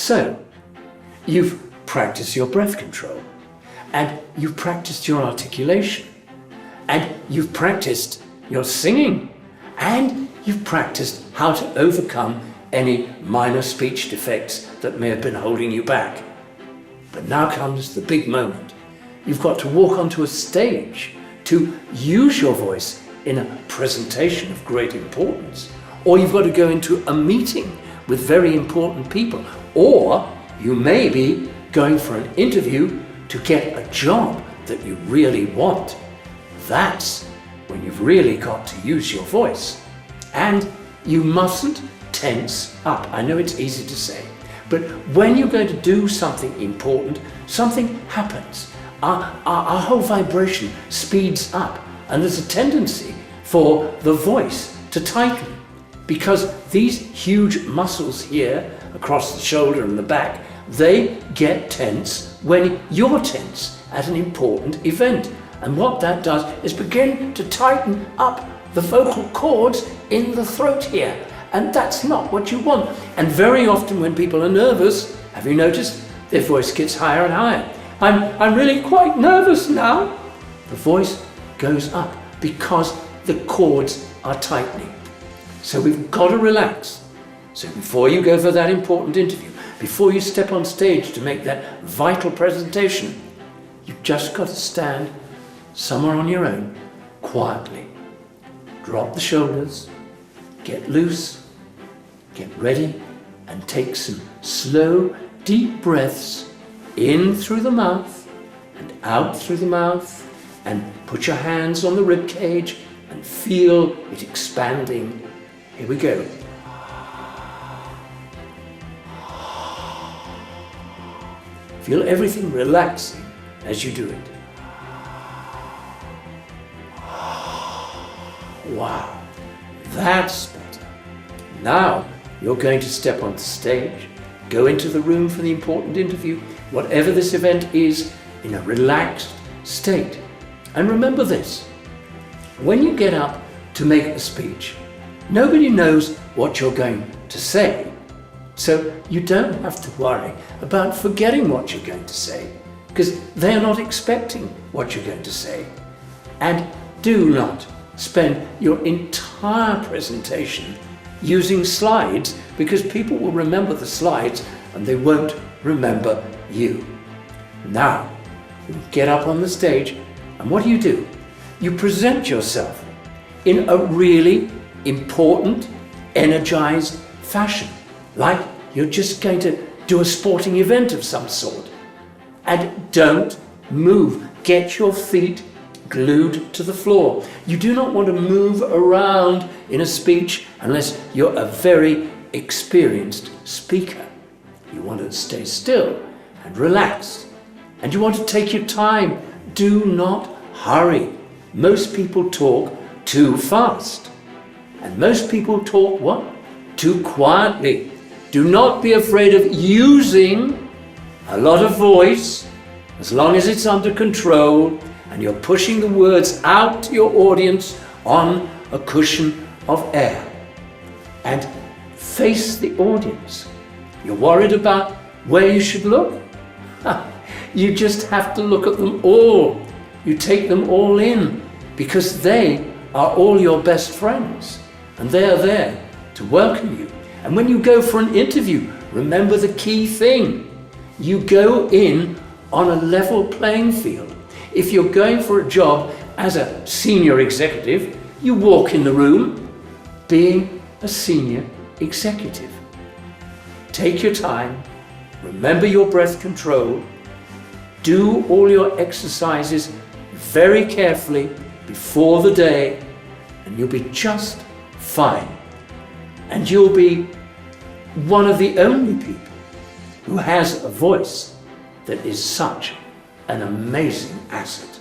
So, you've practiced your breath control, and you've practiced your articulation, and you've practiced your singing, and you've practiced how to overcome any minor speech defects that may have been holding you back. But now comes the big moment. You've got to walk onto a stage to use your voice in a presentation of great importance, or you've got to go into a meeting with very important people, or you may be going for an interview to get a job that you really want. That's when you've really got to use your voice. And you mustn't tense up. I know it's easy to say, but when you're going to do something important, something happens. Our whole vibration speeds up, and there's a tendency for the voice to tighten because these huge muscles here across the shoulder and the back, they get tense when you're tense at an important event. And what that does is begin to tighten up the vocal cords in the throat here. And that's not what you want. And very often when people are nervous, have you noticed, their voice gets higher and higher. I'm really quite nervous now. The voice goes up because the cords are tightening. So we've got to relax. So before you go for that important interview, before you step on stage to make that vital presentation, you've just got to stand somewhere on your own, quietly. Drop the shoulders, get loose, get ready, and take some slow, deep breaths in through the mouth and out through the mouth, and put your hands on the rib cage and feel it expanding. Here we go. Feel everything relaxing as you do it. Wow, that's better. Now you're going to step on the stage, go into the room for the important interview, whatever this event is, in a relaxed state. And remember this, when you get up to make a speech, nobody knows what you're going to say. So you don't have to worry about forgetting what you're going to say, because they're not expecting what you're going to say. And do not spend your entire presentation using slides, because people will remember the slides and they won't remember you. Now, you get up on the stage, and what do? You present yourself in a really important, energized fashion, like you're just going to do a sporting event of some sort. And don't move. Get your feet glued to the floor. You do not want to move around in a speech unless you're a very experienced speaker. You want to stay still and relaxed. And you want to take your time. Do not hurry. Most people talk too fast. And most people talk what? Too quietly. Do not be afraid of using a lot of voice, as long as it's under control and you're pushing the words out to your audience on a cushion of air. And face the audience. You're worried about where you should look? You just have to look at them all. You take them all in, because they are all your best friends and they are there to welcome you. And when you go for an interview, remember the key thing. You go in on a level playing field. If you're going for a job as a senior executive, you walk in the room being a senior executive. Take your time, remember your breath control, do all your exercises very carefully before the day, and you'll be just fine. And you'll be one of the only people who has a voice that is such an amazing asset.